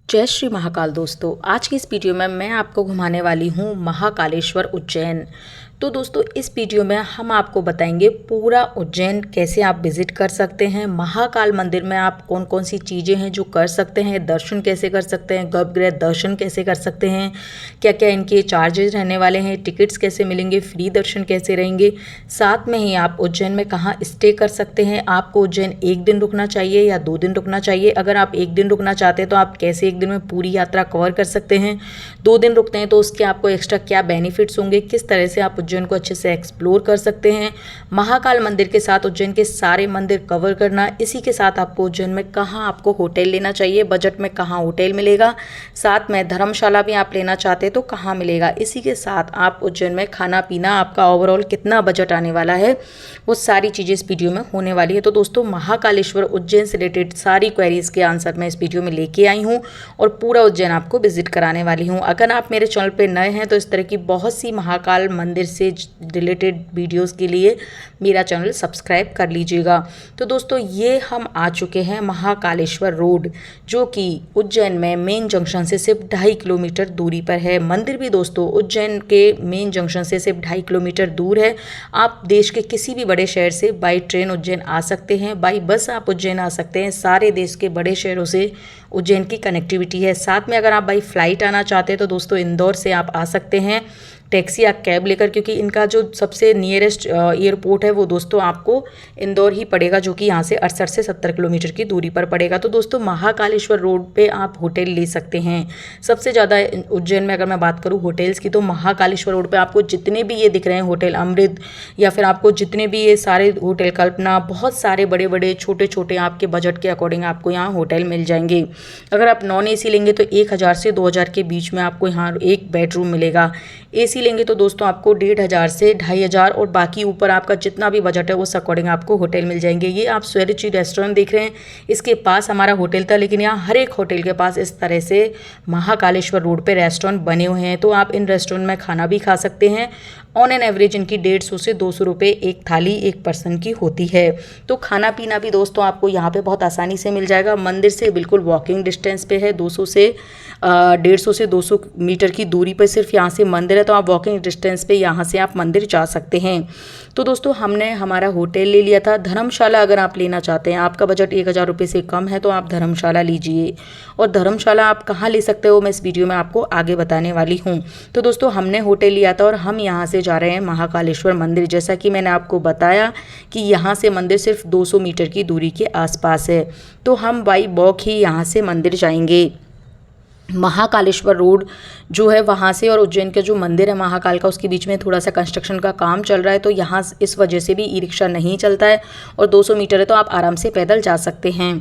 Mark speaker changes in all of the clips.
Speaker 1: जय श्री महाकाल दोस्तों। आज की इस वीडियो में मैं आपको घुमाने वाली हूँ महाकालेश्वर उज्जैन। तो दोस्तों इस वीडियो में हम आपको बताएंगे पूरा उज्जैन कैसे आप विजिट कर सकते हैं। महाकाल मंदिर में आप कौन कौन सी चीज़ें हैं जो कर सकते हैं, दर्शन कैसे कर सकते हैं, गर्भगृह दर्शन कैसे कर सकते हैं, क्या क्या इनके चार्जेस रहने वाले हैं, टिकट्स कैसे मिलेंगे, फ्री दर्शन कैसे रहेंगे, साथ में ही आप उज्जैन में कहाँ स्टे कर सकते हैं। आपको उज्जैन एक दिन रुकना चाहिए या 2 दिन रुकना चाहिए। अगर आप एक दिन रुकना चाहते हैं तो आप कैसे एक दिन में पूरी यात्रा कवर कर सकते हैं। 2 दिन रुकते हैं तो उसके आपको एक्स्ट्रा क्या बेनिफिट्स होंगे, किस तरह से आप उज्जैन को अच्छे से एक्सप्लोर कर सकते हैं। महाकाल मंदिर के साथ उज्जैन के सारे मंदिर कवर करना, इसी के साथ आपको उज्जैन में कहाँ आपको होटल लेना चाहिए, बजट में कहाँ होटल मिलेगा, साथ में धर्मशाला भी आप लेना चाहते हैं तो कहाँ मिलेगा, इसी के साथ आप उज्जैन में खाना पीना आपका ओवरऑल कितना बजट आने वाला है, वो सारी चीज़ें इस वीडियो में होने वाली है। तो दोस्तों महाकालेश्वर उज्जैन से रिलेटेड सारी क्वेरीज के आंसर मैं इस वीडियो में लेके आई हूँ और पूरा उज्जैन आपको विजिट कराने वाली हूँ। अगर आप मेरे चैनल पे नए हैं तो इस तरह की बहुत सी महाकाल मंदिर से रिलेटेड वीडियोस के लिए मेरा चैनल सब्सक्राइब कर लीजिएगा। तो दोस्तों ये हम आ चुके हैं महाकालेश्वर रोड, जो कि उज्जैन में मेन जंक्शन से सिर्फ 2.5 किलोमीटर दूरी पर है। मंदिर भी दोस्तों उज्जैन के मेन जंक्शन से सिर्फ 2.5 किलोमीटर दूर है। आप देश के किसी भी बड़े शहर से बाई ट्रेन उज्जैन आ सकते हैं, बाई बस आप उज्जैन आ सकते हैं। सारे देश के बड़े शहरों से उज्जैन की कनेक्टिविटी है। साथ में अगर आप बाई फ्लाइट आना चाहते हैं तो दोस्तों इंदौर से आप आ सकते हैं टैक्सी या कैब लेकर, क्योंकि इनका जो सबसे नियरेस्ट एयरपोर्ट है वो दोस्तों आपको इंदौर ही पड़ेगा, जो कि यहाँ से 68 से 70 किलोमीटर की दूरी पर पड़ेगा। तो दोस्तों महाकालेश्वर रोड पे आप होटल ले सकते हैं। सबसे ज़्यादा उज्जैन में अगर मैं बात करूँ होटल्स की तो महाकालेश्वर रोड पे आपको जितने भी ये दिख रहे हैं होटल अमृत, या फिर आपको जितने भी ये सारे होटल कल्पना, बहुत सारे बड़े बड़े छोटे छोटे आपके बजट के अकॉर्डिंग आपको यहाँ होटल मिल जाएंगे। अगर आप नॉन AC लेंगे तो 1000 से 2000 के बीच में आपको यहाँ एक बेडरूम मिलेगा। AC लेंगे तो दोस्तों आपको 1500 से 2500 और बाकी ऊपर आपका जितना भी बजट है उस अकॉर्डिंग आपको होटल मिल जाएंगे। ये आप स्वरुचि रेस्टोरेंट देख रहे हैं, इसके पास हमारा होटल था, लेकिन यहाँ हर एक होटल के पास इस तरह से महाकालेश्वर रोड पे रेस्टोरेंट बने हुए हैं। तो आप इन रेस्टोरेंट में खाना भी खा सकते हैं। ऑन एन एवरेज इनकी 150 से 200 रुपये एक थाली एक पर्सन की होती है। तो खाना पीना भी दोस्तों आपको यहाँ पे बहुत आसानी से मिल जाएगा। मंदिर से बिल्कुल वॉकिंग डिस्टेंस पे है, 200 से 150 से 200 मीटर की दूरी पर सिर्फ यहाँ से मंदिर है। तो आप वॉकिंग डिस्टेंस पे यहाँ से आप मंदिर जा सकते हैं। तो दोस्तों हमने हमारा होटल ले लिया था। धर्मशाला अगर आप लेना चाहते हैं, आपका बजट 1000 रुपये से कम है तो आप धर्मशाला लीजिए। और धर्मशाला आप कहाँ ले सकते हो मैं इस वीडियो में आपको आगे बताने वाली हूँ। तो दोस्तों हमने होटल लिया था और हम यहाँ से जा रहे हैं महाकालेश्वर मंदिर। जैसा कि मैंने आपको बताया कि यहाँ से मंदिर सिर्फ 200 मीटर की दूरी के आसपास है। तो हम बाई वॉक ही यहाँ से मंदिर जाएंगे। महाकालेश्वर रोड जो है वहाँ से और उज्जैन का जो मंदिर है महाकाल का, उसके बीच में थोड़ा सा कंस्ट्रक्शन का काम चल रहा है, तो यहाँ इस वजह से भी ई रिक्शा नहीं चलता है और 200 मीटर है तो आप आराम से पैदल जा सकते हैं।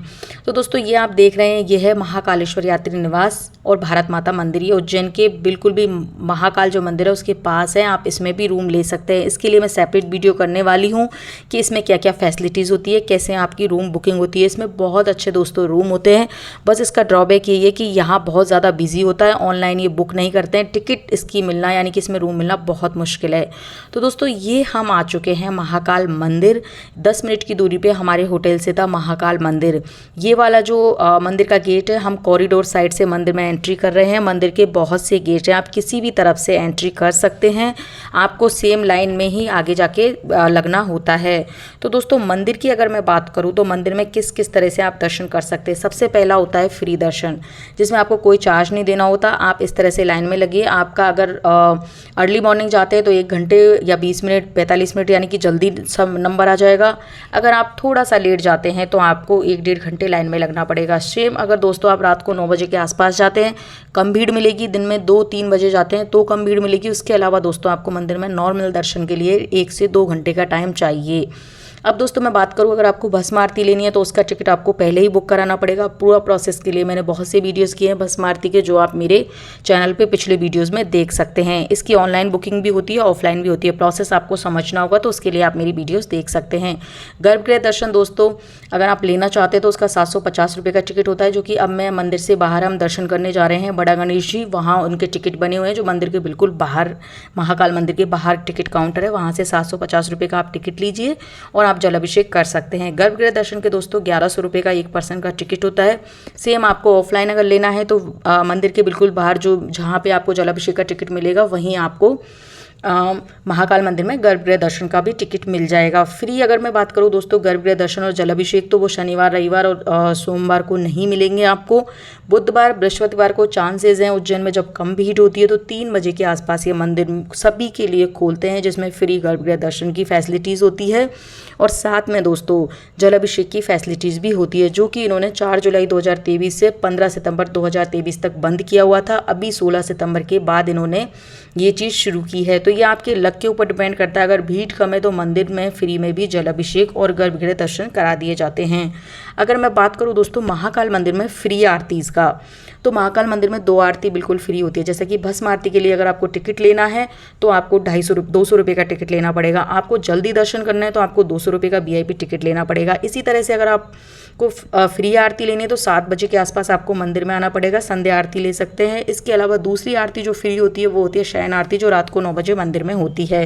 Speaker 1: तो दोस्तों ये आप देख रहे हैं, ये है महाकालेश्वर यात्री निवास और भारत माता मंदिर। ये उज्जैन के बिल्कुल भी महाकाल जो मंदिर है उसके पास है। आप इसमें भी रूम ले सकते हैं। इसके लिए मैं सेपरेट वीडियो करने वाली हूँ कि इसमें क्या क्या फैसिलिटीज़ होती है, कैसे आपकी रूम बुकिंग होती है। इसमें बहुत अच्छे दोस्तों रूम होते हैं। बस इसका ड्रॉबैक ये है कि यहाँ बहुत ज़्यादा बिजी होता है, ऑनलाइन ये बुक नहीं करते हैं। टिकट इसकी मिलना यानी कि इसमें रूम मिलना बहुत मुश्किल है। तो दोस्तों ये हम आ चुके हैं महाकाल मंदिर। 10 मिनट की दूरी पे हमारे होटल से था महाकाल मंदिर। ये वाला जो मंदिर का गेट है, हम कॉरिडोर साइड से मंदिर में एंट्री कर रहे हैं। मंदिर के बहुत से गेट हैं, आप किसी भी तरफ से एंट्री कर सकते हैं। आपको सेम लाइन में ही आगे जाके लगना होता है। तो दोस्तों मंदिर की अगर मैं बात करूँ तो मंदिर में किस किस तरह से आप दर्शन कर सकते हैं। सबसे पहला होता है फ्री दर्शन, जिसमें आपको कोई चार्ज नहीं देना होता। आप इस तरह से लाइन में लगिए। आपका अगर अर्ली मॉर्निंग जाते हैं तो 1 घंटे या 20 मिनट 45 मिनट यानी कि जल्दी सब नंबर आ जाएगा। अगर आप थोड़ा सा लेट जाते हैं तो आपको 1-1.5 घंटे लाइन में लगना पड़ेगा। सेम अगर दोस्तों आप रात को 9 बजे के आसपास जाते हैं, कम भीड़ मिलेगी। दिन में 2-3 बजे जाते हैं तो कम भीड़ मिलेगी। उसके अलावा दोस्तों आपको मंदिर में नॉर्मल दर्शन के लिए 1 से 2 घंटे का टाइम चाहिए। अब दोस्तों मैं बात करूँ, अगर आपको भस्म आरती लेनी है तो उसका टिकट आपको पहले ही बुक कराना पड़ेगा। पूरा प्रोसेस के लिए मैंने बहुत से वीडियोस किए हैं भस्म आरती के, जो आप मेरे चैनल पे पिछले वीडियोस में देख सकते हैं। इसकी ऑनलाइन बुकिंग भी होती है, ऑफलाइन भी होती है। प्रोसेस आपको समझना होगा तो उसके लिए आप मेरी वीडियोज़ देख सकते हैं। गर्भगृह दर्शन दोस्तों अगर आप लेना चाहते हैं तो उसका 750 रुपये का टिकट होता है, जो कि अब मैं मंदिर से बाहर हम दर्शन करने जा रहे हैं बड़ा गणेश जी, वहाँ उनके टिकट बने हुए हैं। जो मंदिर के बिल्कुल बाहर, महाकाल मंदिर के बाहर टिकट काउंटर है, वहाँ से 750 रुपये का आप टिकट लीजिए और आप आप जल अभिषेक कर सकते हैं। गर्भगृह दर्शन के दोस्तों 1100 रुपये का 1 पर्सन का टिकट होता है। सेम आपको ऑफलाइन अगर लेना है तो मंदिर के बिल्कुल बाहर जो जहाँ पे आपको जल अभिषेक का टिकट मिलेगा वहीं आपको महाकाल मंदिर में गर्भगृह दर्शन का भी टिकट मिल जाएगा। फ्री अगर मैं बात करूँ दोस्तों गर्भगृह दर्शन और जल अभिषेक तो वो शनिवार रविवार और सोमवार को नहीं मिलेंगे आपको। बुधवार बृहस्पतिवार को चांसेस हैं उज्जैन में जब कम भीड़ होती है तो 3 बजे के आसपास ये मंदिर सभी के लिए खोलते हैं, जिसमें फ्री गर्भगृह दर्शन की फैसिलिटीज़ होती है और साथ में दोस्तों जल अभिषेक की फैसिलिटीज़ भी होती है, जो कि इन्होंने 4 जुलाई 2023 से 15 सितंबर 2023 तक बंद किया हुआ था। अभी 16 सितंबर के बाद इन्होंने ये चीज़ शुरू की है। तो ये आपके लक के ऊपर डिपेंड करता है। अगर भीड़ कम है तो मंदिर में फ्री में भी जल अभिषेक और गर्भगृह दर्शन करा दिए जाते हैं। अगर मैं बात करूँ दोस्तों महाकाल मंदिर में फ्री आरतीज़ का, तो महाकाल मंदिर में 2 आरती बिल्कुल फ्री होती है। जैसे कि भस्म आरती के लिए अगर आपको टिकट लेना है तो आपको 200 रुपये का टिकट लेना पड़ेगा। आपको जल्दी दर्शन करना है तो आपको 200 रुपये का VIP टिकट लेना पड़ेगा। इसी तरह से अगर आपको फ्री आरती लेनी है तो 7 बजे के आसपास आपको मंदिर में आना पड़ेगा, संध्या आरती ले सकते हैं। इसके अलावा दूसरी आरती जो फ्री होती है वो होती है शयन आरती, जो रात को 9 बजे मंदिर में होती है।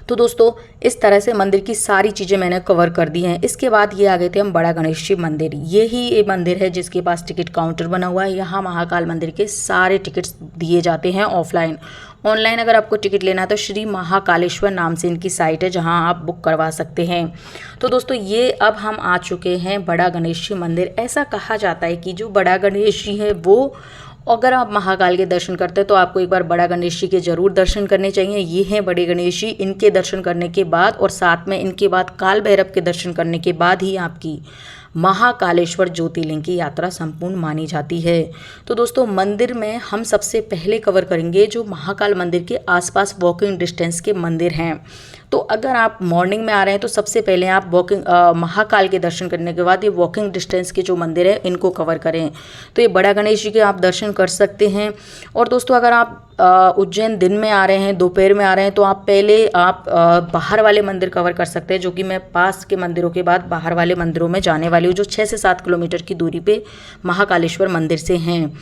Speaker 1: तो दोस्तों इस तरह से मंदिर की सारी चीज़ें मैंने कवर कर दी हैं। इसके बाद ये आ गए थे हम बड़ा गणेश जी मंदिर। ये ही एक मंदिर है जिसके पास टिकट काउंटर बना हुआ है। यहाँ महाकाल मंदिर के सारे टिकट्स दिए जाते हैं ऑफलाइन। ऑनलाइन अगर आपको टिकट लेना है तो श्री महाकालेश्वर नाम से इनकी साइट है जहां आप बुक करवा सकते हैं। तो दोस्तों ये अब हम आ चुके हैं बड़ा गणेश जी मंदिर। ऐसा कहा जाता है कि जो बड़ा गणेश जी है वो, अगर आप महाकाल के दर्शन करते हैं तो आपको एक बार बड़ा गणेश जी के ज़रूर दर्शन करने चाहिए। ये हैं बड़े गणेश जी। इनके दर्शन करने के बाद और साथ में इनके बाद काल भैरव के दर्शन करने के बाद ही आपकी महाकालेश्वर ज्योतिर्लिंग की यात्रा संपूर्ण मानी जाती है। तो दोस्तों मंदिर में हम सबसे पहले कवर करेंगे जो महाकाल मंदिर के आसपास वॉकिंग डिस्टेंस के मंदिर हैं। तो अगर आप मॉर्निंग में आ रहे हैं तो सबसे पहले आप महाकाल के दर्शन करने के बाद ये वॉकिंग डिस्टेंस के जो मंदिर है इनको कवर करें। तो ये बड़ा गणेश जी के आप दर्शन कर सकते हैं। और दोस्तों अगर आप उज्जैन दिन में आ रहे हैं, दोपहर में आ रहे हैं, तो आप पहले बाहर वाले मंदिर कवर कर सकते हैं, जो कि मैं पास के मंदिरों के बाद बाहर वाले मंदिरों में जाने वाली हूँ, जो 6 से 7 किलोमीटर की दूरी पे महाकालेश्वर मंदिर से हैं।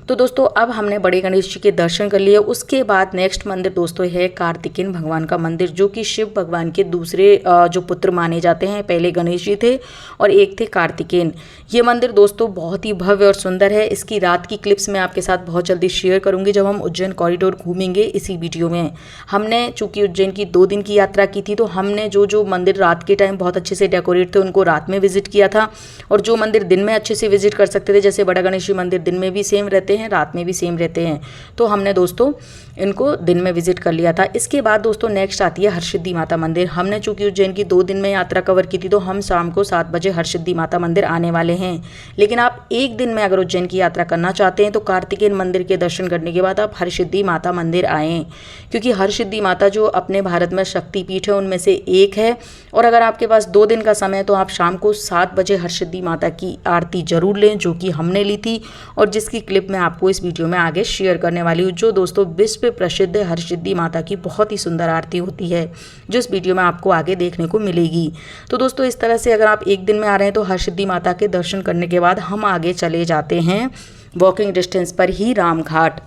Speaker 1: तो दोस्तों अब हमने बड़े गणेश जी के दर्शन कर लिए। उसके बाद नेक्स्ट मंदिर दोस्तों है कार्तिकेय भगवान का मंदिर, जो कि शिव भगवान के दूसरे जो पुत्र माने जाते हैं। पहले गणेश जी थे और एक थे कार्तिकेय। ये मंदिर दोस्तों बहुत ही भव्य और सुंदर है। इसकी रात की क्लिप्स मैं आपके साथ बहुत जल्दी शेयर करूंगी जब हम उज्जैन कॉरिडोर घूमेंगे इसी वीडियो में। हमने चूंकि उज्जैन की 2 दिन की यात्रा की थी तो हमने जो मंदिर रात के टाइम बहुत अच्छे से डेकोरेट थे उनको रात में विजिट किया था, और जो मंदिर दिन में अच्छे से विजिट कर सकते थे, जैसे बड़ा गणेश जी मंदिर दिन में भी सेम रहते हैं, रात में भी सेम रहते हैं, तो हमने दोस्तों इनको दिन में विजिट कर लिया था। इसके बाद दोस्तों नेक्स्ट आती है हरसिद्धि माता मंदिर। हमने चूंकि उज्जैन की 2 दिन में यात्रा कवर की थी तो हम शाम को 7 बजे हरसिद्धि माता मंदिर आने वाले हैं। लेकिन आप एक दिन में अगर उज्जैन की यात्रा करना चाहते हैं तो कार्तिकेय मंदिर के दर्शन करने के बाद आप हरसिद्धि माता मंदिर आएँ, क्योंकि हरसिद्धि माता जो अपने भारत में शक्तिपीठ है उनमें से एक है। और अगर आपके पास 2 दिन का समय है तो आप शाम को 7 बजे हरसिद्धि माता की आरती जरूर लें, जो कि हमने ली थी और जिसकी क्लिप मैं आपको इस वीडियो में आगे शेयर करने वाली हूँ, जो दोस्तों विश्व प्रसिद्ध हरसिद्धि माता की बहुत ही सुंदर आरती होती है, जो इस वीडियो में आपको आगे देखने को मिलेगी। तो दोस्तों इस तरह से अगर आप एक दिन में आ रहे हैं तो हरसिद्धि माता के दर्शन करने के बाद हम आगे चले जाते हैं वॉकिंग डिस्टेंस पर ही रामघाट।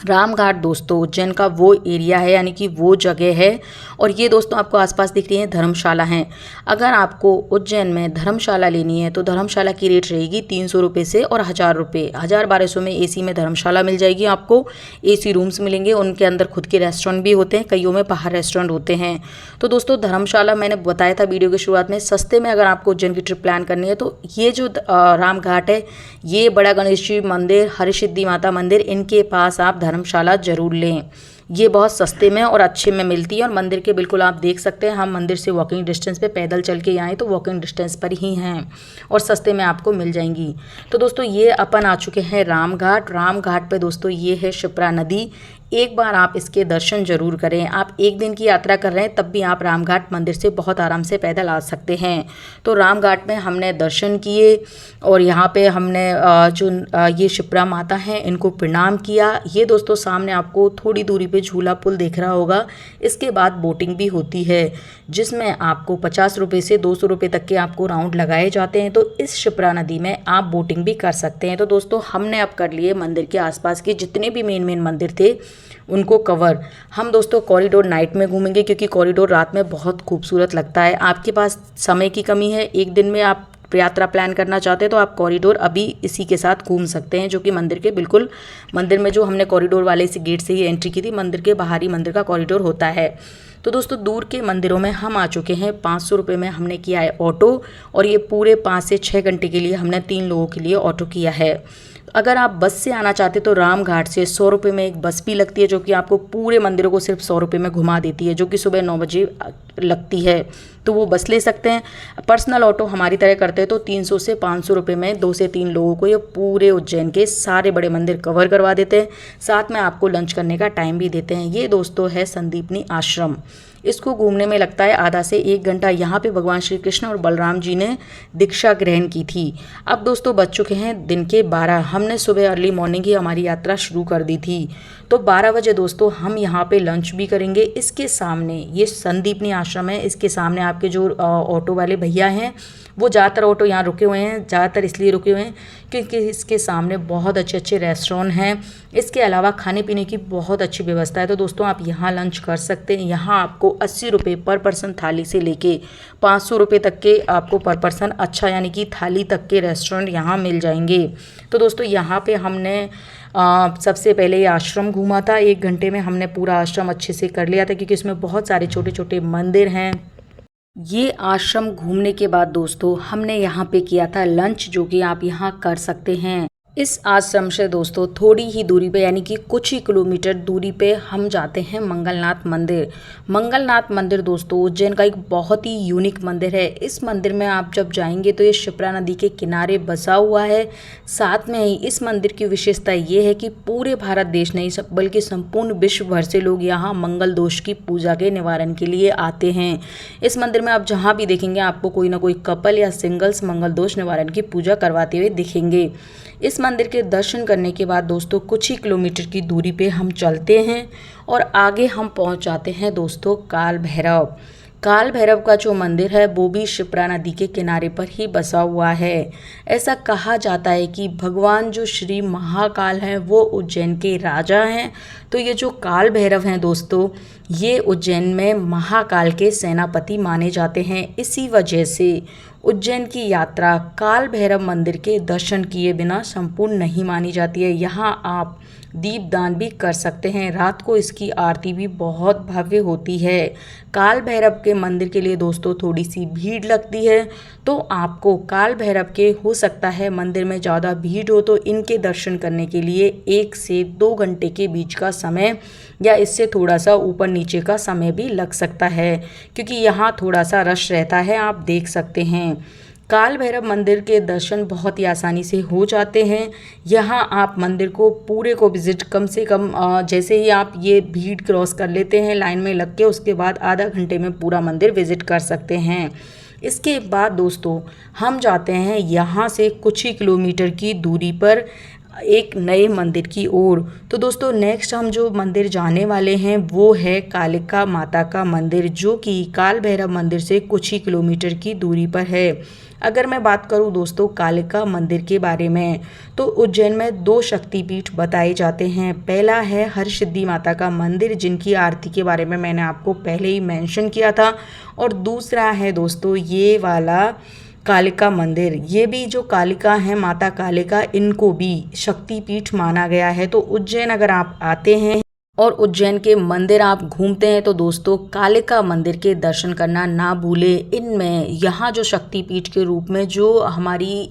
Speaker 1: रामघाट दोस्तों उज्जैन का वो एरिया है, यानी कि वो जगह है, और ये दोस्तों आपको आसपास दिख रही है धर्मशाला हैं। अगर आपको उज्जैन में धर्मशाला लेनी है तो धर्मशाला की रेट रहेगी 300 रुपये से और 1000 रुपये। 1200 में AC में धर्मशाला मिल जाएगी आपको। AC रूम्स मिलेंगे, उनके अंदर खुद के रेस्टोरेंट भी होते हैं, कईयों में बाहर रेस्टोरेंट होते हैं। तो दोस्तों धर्मशाला मैंने बताया था वीडियो की शुरुआत में, सस्ते में अगर आपको उज्जैन की ट्रिप प्लान करनी है तो ये जो रामघाट है, ये बड़ा गणेश जी मंदिर, हरसिद्धि माता मंदिर, इनके पास आप धर्मशाला जरूर लें। ये बहुत सस्ते में और अच्छे में मिलती है और मंदिर के बिल्कुल आप देख सकते हैं, हम मंदिर से वॉकिंग डिस्टेंस पे पैदल चल के आए तो वॉकिंग डिस्टेंस पर ही हैं और सस्ते में आपको मिल जाएंगी। तो दोस्तों ये अपन आ चुके हैं रामघाट। रामघाट पे दोस्तों ये है शिप्रा नदी। एक बार आप इसके दर्शन जरूर करें। आप एक दिन की यात्रा कर रहे हैं तब भी आप रामघाट मंदिर से बहुत आराम से पैदल आ सकते हैं। तो रामघाट में हमने दर्शन किए और यहाँ पे हमने ये शिप्रा माता हैं इनको प्रणाम किया। ये दोस्तों सामने आपको थोड़ी दूरी पे झूला पुल दिख रहा होगा। इसके बाद बोटिंग भी होती है जिसमें आपको 50 रुपये से 200 रुपये तक के आपको राउंड लगाए जाते हैं। तो इस शिप्रा नदी में आप बोटिंग भी कर सकते हैं। तो दोस्तों हमने अब कर लिए मंदिर के आसपास के जितने भी मेन मंदिर थे उनको कवर। हम दोस्तों कॉरिडोर नाइट में घूमेंगे क्योंकि कॉरिडोर रात में बहुत खूबसूरत लगता है। आपके पास समय की कमी है, एक दिन में आप यात्रा प्लान करना चाहते हैं तो आप कॉरिडोर अभी इसी के साथ घूम सकते हैं, जो कि मंदिर के बिल्कुल, मंदिर में जो हमने कॉरिडोर वाले से गेट से ही एंट्री की थी, मंदिर के बाहर ही मंदिर का कॉरिडोर होता है। तो दोस्तों दूर के मंदिरों में हम आ चुके हैं। 500 रुपये में हमने किया है ऑटो, और ये पूरे 5 से 6 घंटे के लिए हमने 3 लोगों के लिए ऑटो किया है। अगर आप बस से आना चाहते तो रामघाट से 100 रुपये में एक बस भी लगती है, जो कि आपको पूरे मंदिरों को सिर्फ 100 रुपये में घुमा देती है, जो कि सुबह 9 बजे लगती है, तो वो बस ले सकते हैं। पर्सनल ऑटो हमारी तरह करते हैं तो 300 से 500 रुपये में 2 से 3 लोगों को ये पूरे उज्जैन के सारे बड़े मंदिर कवर करवा देते हैं। साथ में आपको लंच करने का टाइम भी देते हैं। ये दोस्तों है संदीपनी आश्रम। इसको घूमने में लगता है आधा से 1 घंटा। यहाँ पे भगवान श्री कृष्ण और बलराम जी ने दीक्षा ग्रहण की थी। अब दोस्तों बज चुके हैं दिन के 12। हमने सुबह अर्ली मॉर्निंग ही हमारी यात्रा शुरू कर दी थी, तो 12 बजे दोस्तों हम यहाँ पे लंच भी करेंगे। इसके सामने ये संदीपनी आश्रम है, इसके सामने आपके जो ऑटो वाले भैया हैं, वो ज़्यादातर ऑटो यहाँ रुके हुए हैं। ज़्यादातर इसलिए रुके हुए हैं क्योंकि इसके सामने बहुत अच्छे अच्छे रेस्टोरेंट हैं। इसके अलावा खाने पीने की बहुत अच्छी व्यवस्था है, तो दोस्तों आप यहाँ लंच कर सकते हैं। यहाँ आपको 80 रुपये पर पर्सन थाली से लेके 500 रुपये तक के आपको पर पर्सन अच्छा यानी कि थाली तक के रेस्टोरेंट यहाँ मिल जाएंगे। तो दोस्तों यहाँ पे हमने सबसे पहले ये आश्रम घूमा था। 1 घंटे में हमने पूरा आश्रम अच्छे से कर लिया था, क्योंकि इसमें बहुत सारे छोटे छोटे मंदिर हैं। ये आश्रम घूमने के बाद दोस्तों हमने यहाँ पे किया था लंच, जो कि आप यहाँ कर सकते हैं। इस आश्रम से दोस्तों थोड़ी ही दूरी पे यानी कि कुछ ही किलोमीटर दूरी पे हम जाते हैं मंगलनाथ मंदिर। मंगलनाथ मंदिर दोस्तों उज्जैन का एक बहुत ही यूनिक मंदिर है। इस मंदिर में आप जब जाएंगे तो ये शिप्रा नदी के किनारे बसा हुआ है। साथ में ही इस मंदिर की विशेषता ये है कि पूरे भारत देश नहीं बल्कि संपूर्ण विश्व भर से लोग यहाँ मंगल दोष की पूजा के निवारण के लिए आते हैं। इस मंदिर में आप जहाँ भी देखेंगे आपको कोई ना कोई कपल या सिंगल्स मंगल दोष निवारण की पूजा करवाते हुए दिखेंगे। इस मंदिर के दर्शन करने के बाद दोस्तों कुछ ही किलोमीटर की दूरी पे हम चलते हैं और आगे हम पहुंच जाते हैं दोस्तों काल भैरव। काल भैरव का जो मंदिर है वो भी शिप्रा नदी के किनारे पर ही बसा हुआ है। ऐसा कहा जाता है कि भगवान जो श्री महाकाल हैं वो उज्जैन के राजा हैं। तो ये जो काल भैरव हैं दोस्तों, ये उज्जैन में महाकाल के सेनापति माने जाते हैं। इसी वजह से उज्जैन की यात्रा काल भैरव मंदिर के दर्शन किए बिना संपूर्ण नहीं मानी जाती है। यहाँ आप दीपदान भी कर सकते हैं। रात को इसकी आरती भी बहुत भव्य होती है। काल भैरव के मंदिर के लिए दोस्तों थोड़ी सी भीड़ लगती है, तो आपको काल भैरव के हो सकता है मंदिर में ज़्यादा भीड़ हो तो इनके दर्शन करने के लिए 1 से 2 घंटे के बीच का समय या इससे थोड़ा सा ऊपर नीचे का समय भी लग सकता है, क्योंकि यहाँ थोड़ा सा रश रहता है, आप देख सकते हैं। काल भैरव मंदिर के दर्शन बहुत ही आसानी से हो जाते हैं। यहाँ आप मंदिर को पूरे को विज़िट कम से कम जैसे ही आप ये भीड़ क्रॉस कर लेते हैं लाइन में लग के, उसके बाद आधा घंटे में पूरा मंदिर विज़िट कर सकते हैं। इसके बाद दोस्तों हम जाते हैं यहाँ से कुछ ही किलोमीटर की दूरी पर एक नए मंदिर की ओर। तो दोस्तों नेक्स्ट हम जो मंदिर जाने वाले हैं वो है कालिका माता का मंदिर, जो कि काल भैरव मंदिर से कुछ ही किलोमीटर की दूरी पर है। अगर मैं बात करूं दोस्तों कालिका मंदिर के बारे में, तो उज्जैन में 2 शक्तिपीठ बताए जाते हैं। पहला है हरसिद्धि माता का मंदिर, जिनकी आरती के बारे में मैंने आपको पहले ही मेंशन किया था, और दूसरा है दोस्तों ये वाला कालिका मंदिर। ये भी जो कालिका है माता कालिका, इनको भी शक्तिपीठ माना गया है। तो उज्जैन अगर आप आते हैं और उज्जैन के मंदिर आप घूमते हैं तो दोस्तों कालिका मंदिर के दर्शन करना ना भूलें। इनमें यहाँ जो शक्तिपीठ के रूप में जो हमारी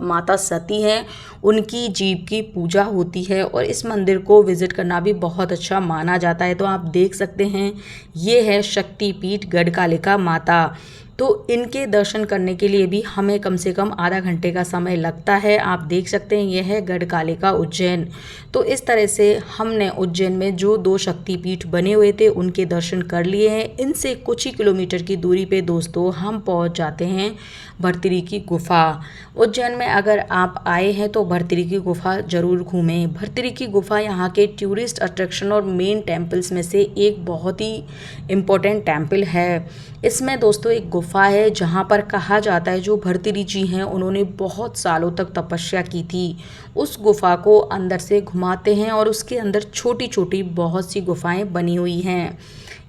Speaker 1: माता सती हैं उनकी जीव की पूजा होती है, और इस मंदिर को विज़िट करना भी बहुत अच्छा माना जाता है। तो आप देख सकते हैं ये है शक्तिपीठ गढ़कालिका माता। तो इनके दर्शन करने के लिए भी हमें कम से कम आधा घंटे का समय लगता है। आप देख सकते हैं यह है गढ़कालिका उज्जैन। तो इस तरह से हमने उज्जैन में जो 2 शक्तिपीठ बने हुए थे उनके दर्शन कर लिए हैं। इनसे कुछ ही किलोमीटर की दूरी पे दोस्तों हम पहुंच जाते हैं भर्तरी की गुफा। उज्जैन में अगर आप आए हैं तो भर्तरी की गुफा ज़रूर घूमें। भर्तरी की गुफा यहाँ के टूरिस्ट अट्रैक्शन और मेन टेम्पल्स में से एक बहुत ही इम्पोर्टेंट टेम्पल है। इसमें दोस्तों एक गुफा गुफा है जहाँ पर कहा जाता है जो भर्तृहरि जी हैं उन्होंने बहुत सालों तक तपस्या की थी। उस गुफा को अंदर से घुमाते हैं और उसके अंदर छोटी छोटी बहुत सी गुफाएं बनी हुई हैं।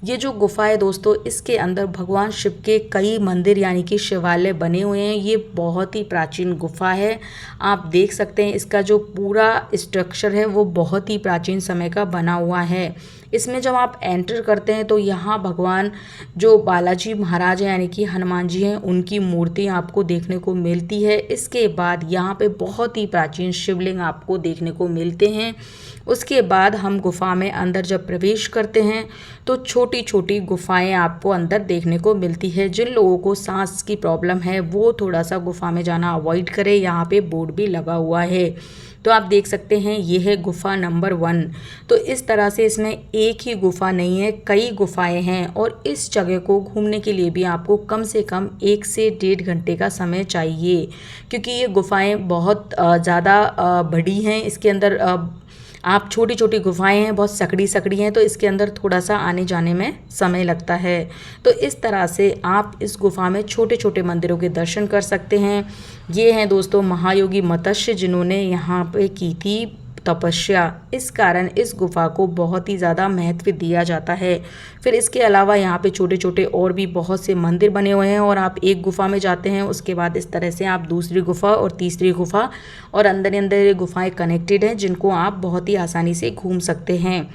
Speaker 1: ये जो गुफा है दोस्तों, इसके अंदर भगवान शिव के कई मंदिर यानी कि शिवालय बने हुए हैं। ये बहुत ही प्राचीन गुफा है। आप देख सकते हैं इसका जो पूरा स्ट्रक्चर है वो बहुत ही प्राचीन समय का बना हुआ है। इसमें जब आप एंटर करते हैं तो यहाँ भगवान जो बालाजी महाराज हैं यानी कि हनुमान जी हैं उनकी मूर्ति आपको देखने को मिलती है। इसके बाद यहाँ पे बहुत ही प्राचीन शिवलिंग आपको देखने को मिलते हैं। उसके बाद हम गुफा में अंदर जब प्रवेश करते हैं तो छोटी छोटी गुफाएं आपको अंदर देखने को मिलती है। जिन लोगों को सांस की प्रॉब्लम है वो थोड़ा सा गुफा में जाना अवॉइड करें। यहाँ पे बोर्ड भी लगा हुआ है। तो आप देख सकते हैं ये है गुफा नंबर 1। तो इस तरह से इसमें एक ही गुफा नहीं है, कई गुफाएं हैं और इस जगह को घूमने के लिए भी आपको कम से कम 1 से 1.5 घंटे का समय चाहिए, क्योंकि ये गुफाएं बहुत ज़्यादा बड़ी हैं। इसके अंदर आप छोटी छोटी गुफाएं हैं, बहुत सकड़ी सकड़ी हैं, तो इसके अंदर थोड़ा सा आने जाने में समय लगता है। तो इस तरह से आप इस गुफा में छोटे छोटे मंदिरों के दर्शन कर सकते हैं। ये हैं दोस्तों महायोगी मत्स्य जिन्होंने यहाँ पे की थी तपस्या। इस कारण इस गुफा को बहुत ही ज़्यादा महत्व दिया जाता है। फिर इसके अलावा यहाँ पे छोटे छोटे और भी बहुत से मंदिर बने हुए हैं और आप एक गुफा में जाते हैं, उसके बाद इस तरह से आप दूसरी गुफा और तीसरी गुफा और अंदर अंदर ये गुफाएं कनेक्टेड हैं जिनको आप बहुत ही आसानी से घूम सकते हैं।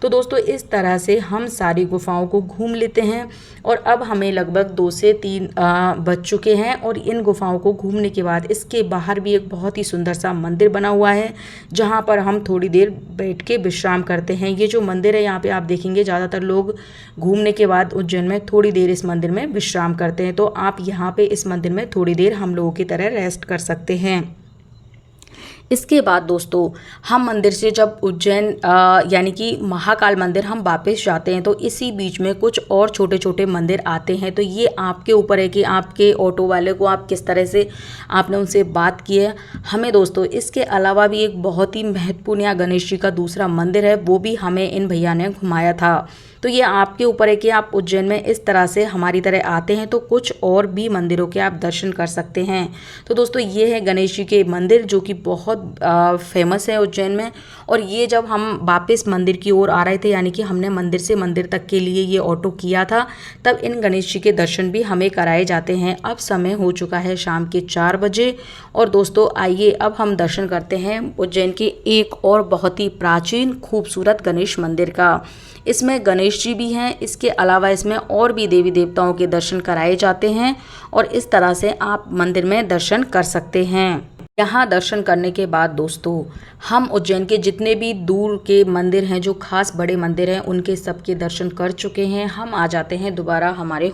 Speaker 1: तो दोस्तों इस तरह से हम सारी गुफाओं को घूम लेते हैं और अब हमें लगभग 2 से 3 बज चुके हैं। और इन गुफाओं को घूमने के बाद इसके बाहर भी एक बहुत ही सुंदर सा मंदिर बना हुआ है जहां पर हम थोड़ी देर बैठ के विश्राम करते हैं। ये जो मंदिर है यहाँ पे आप देखेंगे ज़्यादातर लोग घूमने के बाद उज्जैन में थोड़ी देर इस मंदिर में विश्राम करते हैं। तो आप यहाँ पे इस मंदिर में थोड़ी देर हम लोगों की तरह रेस्ट कर सकते हैं। इसके बाद दोस्तों हम मंदिर से जब उज्जैन यानी कि महाकाल मंदिर हम वापस जाते हैं तो इसी बीच में कुछ और छोटे छोटे मंदिर आते हैं। तो ये आपके ऊपर है कि आपके ऑटो वाले को आप किस तरह से आपने उनसे बात की है। हमें दोस्तों इसके अलावा भी एक बहुत ही महत्वपूर्ण यहाँ गणेश जी का दूसरा मंदिर है, वो भी हमें इन भैया ने घुमाया था। तो ये आपके ऊपर है कि आप उज्जैन में इस तरह से हमारी तरह आते हैं तो कुछ और भी मंदिरों के आप दर्शन कर सकते हैं। तो दोस्तों ये है गणेश जी के मंदिर जो कि बहुत फेमस है उज्जैन में। और ये जब हम वापस मंदिर की ओर आ रहे थे यानी कि हमने मंदिर से मंदिर तक के लिए ये ऑटो किया था, तब इन गणेश जी के दर्शन भी हमें कराए जाते हैं। अब समय हो चुका है शाम के 4 बजे और दोस्तों आइए अब हम दर्शन करते हैं उज्जैन के एक और बहुत ही प्राचीन खूबसूरत गणेश मंदिर का। इसमें गणेश जी भी हैं, इसके अलावा इसमें और भी देवी देवताओं के दर्शन कराए जाते हैं और इस तरह से आप मंदिर में दर्शन कर सकते हैं। यहाँ दर्शन करने के बाद दोस्तों हम उज्जैन के जितने भी दूर के मंदिर हैं, जो खास बड़े मंदिर हैं, उनके सबके दर्शन कर चुके हैं। हम आ जाते हैं दोबारा हमारे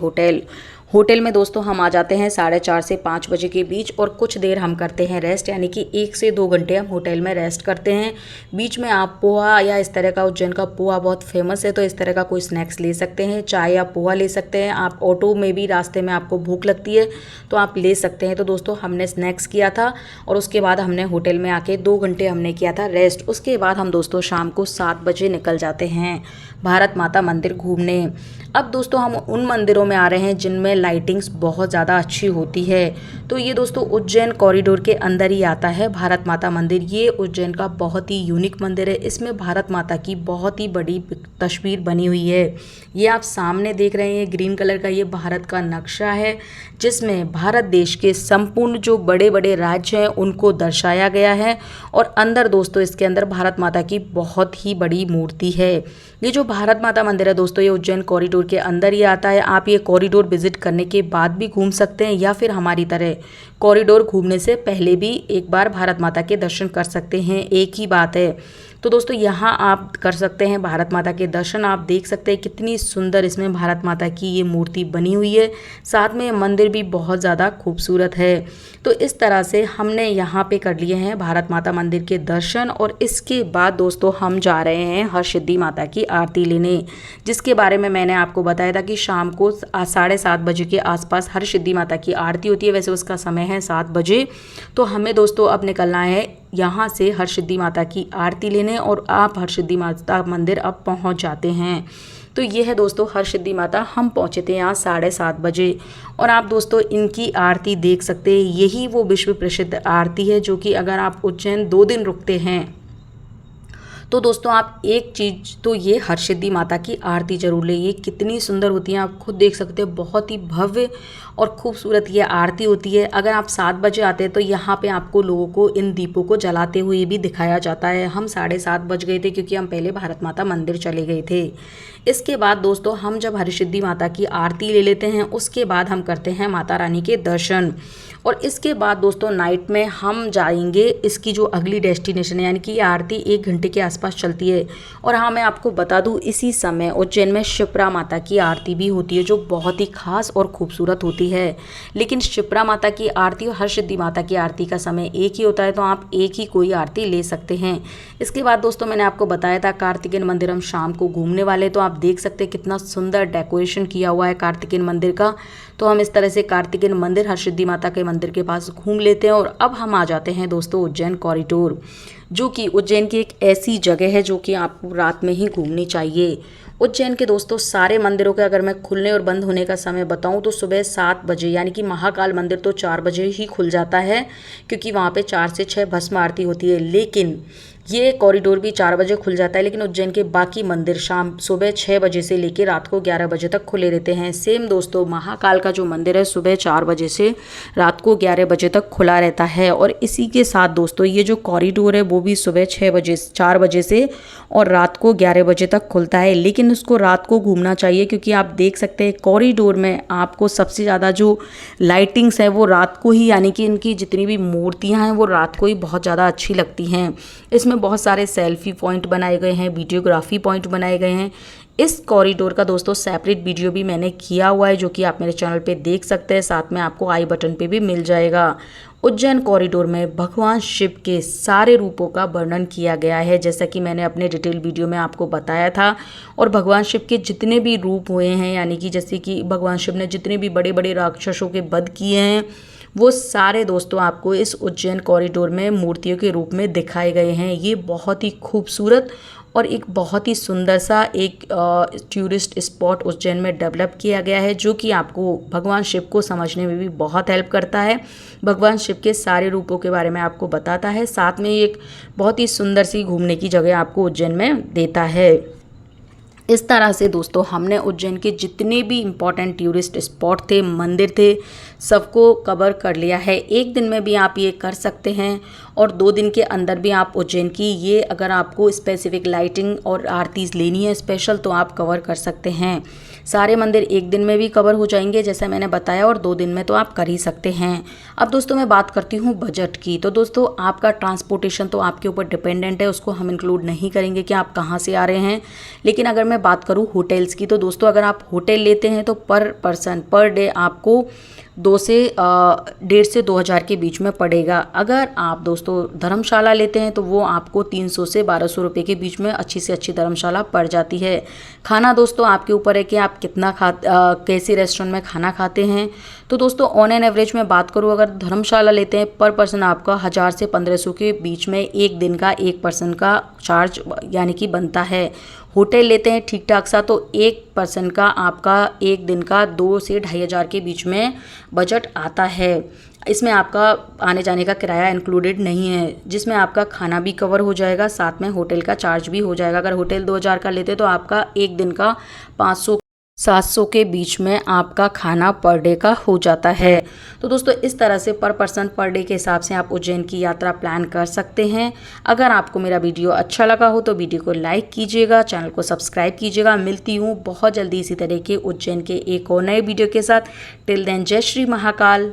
Speaker 1: होटल में दोस्तों हम आ जाते हैं 4:30 से 5 बजे के बीच और कुछ देर हम करते हैं रेस्ट, यानी कि 1 से 2 घंटे हम होटल में रेस्ट करते हैं। बीच में आप पोहा या इस तरह का, उज्जैन का पोहा बहुत फेमस है, तो इस तरह का कोई स्नैक्स ले सकते हैं, चाय या पोहा ले सकते हैं। आप ऑटो में भी रास्ते में आपको भूख लगती है तो आप ले सकते हैं। तो दोस्तों हमने स्नैक्स किया था और उसके बाद हमने होटल में आके 2 घंटे हमने किया था रेस्ट। उसके बाद हम दोस्तों शाम को 7 बजे निकल जाते हैं भारत माता मंदिर घूमने। अब दोस्तों हम उन मंदिरों में आ रहे हैं जिनमें लाइटिंग्स बहुत ज़्यादा अच्छी होती है। तो ये दोस्तों उज्जैन कॉरिडोर के अंदर ही आता है भारत माता मंदिर। ये उज्जैन का बहुत ही यूनिक मंदिर है। इसमें भारत माता की बहुत ही बड़ी तस्वीर बनी हुई है। ये आप सामने देख रहे हैं ग्रीन कलर का, ये भारत का नक्शा है जिसमें भारत देश के संपूर्ण जो बड़े बड़े राज्य हैं उनको दर्शाया गया है। और अंदर दोस्तों इसके अंदर भारत माता की बहुत ही बड़ी मूर्ति है। ये जो भारत माता मंदिर है दोस्तों, ये उज्जैन कॉरिडोर के अंदर ही आता है। आप ये कॉरिडोर विजिट करने के बाद भी घूम सकते हैं या फिर हमारी तरह कॉरिडोर घूमने से पहले भी एक बार भारत माता के दर्शन कर सकते हैं, एक ही बात है। तो दोस्तों यहाँ आप कर सकते हैं भारत माता के दर्शन। आप देख सकते हैं कितनी सुंदर इसमें भारत माता की ये मूर्ति बनी हुई है, साथ में मंदिर भी बहुत ज़्यादा खूबसूरत है। तो इस तरह से हमने यहाँ पे कर लिए हैं भारत माता मंदिर के दर्शन। और इसके बाद दोस्तों हम जा रहे हैं हरसिद्धि माता की आरती लेने, जिसके बारे में मैंने आपको बताया था कि शाम को 7:30 बजे के आसपास हरसिद्धि माता की आरती होती है। वैसे उसका समय है 7 बजे। तो हमें दोस्तों अब निकलना है यहाँ से हरसिद्धि माता की आरती लेने और आप हरसिद्धि माता मंदिर अब पहुँच जाते हैं। तो ये है दोस्तों हरसिद्धि माता। हम पहुँचे थे यहाँ 7:30 बजे और आप दोस्तों इनकी आरती देख सकते हैं। यही वो विश्व प्रसिद्ध आरती है जो कि अगर आप उज्जैन 2 दिन रुकते हैं तो दोस्तों आप एक चीज़ तो ये हरसिद्धि माता की आरती जरूर ले। ये कितनी सुंदर होती है आप खुद देख सकते हैं। बहुत ही भव्य और खूबसूरत ये आरती होती है। अगर आप 7 बजे आते हैं तो यहाँ पे आपको लोगों को इन दीपों को जलाते हुए भी दिखाया जाता है। हम 7:30 बज गए थे क्योंकि हम पहले भारत माता मंदिर चले गए थे। इसके बाद दोस्तों हम जब हरसिद्धि माता की आरती ले लेते हैं उसके बाद हम करते हैं माता रानी के दर्शन। और इसके बाद दोस्तों नाइट में हम जाएंगे इसकी जो अगली डेस्टिनेशन है, यानी कि ये आरती 1 घंटे के आसपास चलती है। और हाँ, मैं आपको बता दूँ इसी समय उज्जैन में शिप्रा माता की आरती भी होती है जो बहुत ही खास और खूबसूरत होती है। लेकिन शिप्रा माता की आरती और हरसिद्धि माता की आरती का समय एक ही होता है, तो आप एक ही कोई आरती ले सकते हैं। इसके बाद दोस्तों मैंने आपको बताया था कार्तिकेय मंदिर हम शाम को घूमने वाले, तो आप देख सकते हैं कितना सुंदर डेकोरेशन किया हुआ है कार्तिकेय मंदिर का। तो हम इस तरह से कार्तिकेय मंदिर हरसिद्धि माता के मंदिर के पास घूम लेते हैं। और अब हम आ जाते हैं दोस्तों उज्जैन कॉरिडोर, जो कि उज्जैन की एक ऐसी जगह है जो कि आपको रात में ही घूमनी चाहिए। उज्जैन के दोस्तों सारे मंदिरों के अगर मैं खुलने और बंद होने का समय बताऊं तो सुबह 7 बजे, यानी कि महाकाल मंदिर तो 4 बजे ही खुल जाता है क्योंकि वहाँ पे 4 से 6 भस्म आरती होती है। लेकिन ये कॉरिडोर भी 4 बजे खुल जाता है। लेकिन उज्जैन के बाकी मंदिर सुबह 6 बजे से लेकर रात को 11 बजे तक खुले रहते हैं। सेम दोस्तों महाकाल का जो मंदिर है सुबह 4 बजे से रात को 11 बजे तक खुला रहता है। और इसी के साथ दोस्तों ये जो कॉरिडोर है वो भी सुबह 4 बजे से और रात को 11 बजे तक खुलता है। लेकिन उसको रात को घूमना चाहिए क्योंकि आप देख सकते हैं कॉरिडोर में आपको सबसे ज़्यादा जो लाइटिंग्स है वो रात को ही, यानी कि इनकी जितनी भी मूर्तियाँ हैं वो रात को ही बहुत ज़्यादा अच्छी लगती हैं। इसमें बहुत सारे सेल्फी पॉइंट बनाए गए हैं, वीडियोग्राफी पॉइंट बनाए गए हैं। इस कॉरिडोर का दोस्तों सेपरेट वीडियो भी मैंने किया हुआ है जो कि आप मेरे चैनल पे देख सकते हैं, साथ में आपको आई बटन पे भी मिल जाएगा। उज्जैन कॉरिडोर में भगवान शिव के सारे रूपों का वर्णन किया गया है जैसा कि मैंने अपने डिटेल वीडियो में आपको बताया था। और भगवान शिव के जितने भी रूप हुए हैं, यानी कि जैसे कि भगवान शिव ने जितने भी बड़े बड़े राक्षसों के वध किए हैं वो सारे दोस्तों आपको इस उज्जैन कॉरिडोर में मूर्तियों के रूप में दिखाए गए हैं। ये बहुत ही खूबसूरत और एक बहुत ही सुंदर सा एक टूरिस्ट स्पॉट उज्जैन में डेवलप किया गया है जो कि आपको भगवान शिव को समझने में भी बहुत हेल्प करता है। भगवान शिव के सारे रूपों के बारे में आपको बताता है, साथ में एक बहुत ही सुंदर सी घूमने की जगह आपको उज्जैन में देता है। इस तरह से दोस्तों हमने उज्जैन के जितने भी इम्पॉर्टेंट टूरिस्ट स्पॉट थे, मंदिर थे, सबको कवर कर लिया है। एक दिन में भी आप ये कर सकते हैं और 2 दिन के अंदर भी आप उज्जैन की ये अगर आपको स्पेसिफिक लाइटिंग और आरतीज़ लेनी है स्पेशल तो आप कवर कर सकते हैं। सारे मंदिर एक दिन में भी कवर हो जाएंगे जैसा मैंने बताया, और 2 दिन में तो आप कर ही सकते हैं। अब दोस्तों मैं बात करती हूँ बजट की। तो दोस्तों आपका ट्रांसपोर्टेशन तो आपके ऊपर डिपेंडेंट है, उसको हम इंक्लूड नहीं करेंगे कि आप कहाँ से आ रहे हैं। लेकिन अगर मैं बात करूँ होटल्स की तो दोस्तों अगर आप होटल लेते हैं तो पर पर्सन पर डे आपको 1,500 से 2,000 के बीच में पड़ेगा। अगर आप दोस्तों धर्मशाला लेते हैं तो वो आपको 300 से 1,200 रुपये के बीच में अच्छी से अच्छी धर्मशाला पड़ जाती है। खाना दोस्तों आपके ऊपर है कि आप कितना कैसे रेस्टोरेंट में खाना खाते हैं। तो दोस्तों ऑन एन एवरेज में बात करूँ अगर धर्मशाला लेते हैं पर पर्सन आपका 1,000 से 1,500 के बीच में एक दिन का एक पर्सन का चार्ज यानी कि बनता है। होटल लेते हैं ठीक ठाक सा तो एक पर्सन का आपका एक दिन का 2 से 2,500 के बीच में बजट आता है। इसमें आपका आने जाने का किराया इंक्लूडेड नहीं है, जिसमें आपका खाना भी कवर हो जाएगा, साथ में होटल का चार्ज भी हो जाएगा। अगर होटल 2,000 का लेते तो आपका एक दिन का 500-700 के बीच में आपका खाना पर डे का हो जाता है। तो दोस्तों इस तरह से पर पर्सन पर डे के हिसाब से आप उज्जैन की यात्रा प्लान कर सकते हैं। अगर आपको मेरा वीडियो अच्छा लगा हो तो वीडियो को लाइक कीजिएगा, चैनल को सब्सक्राइब कीजिएगा। मिलती हूँ बहुत जल्दी इसी तरह के उज्जैन के एक और नए वीडियो के साथ। टिल देन जय श्री महाकाल।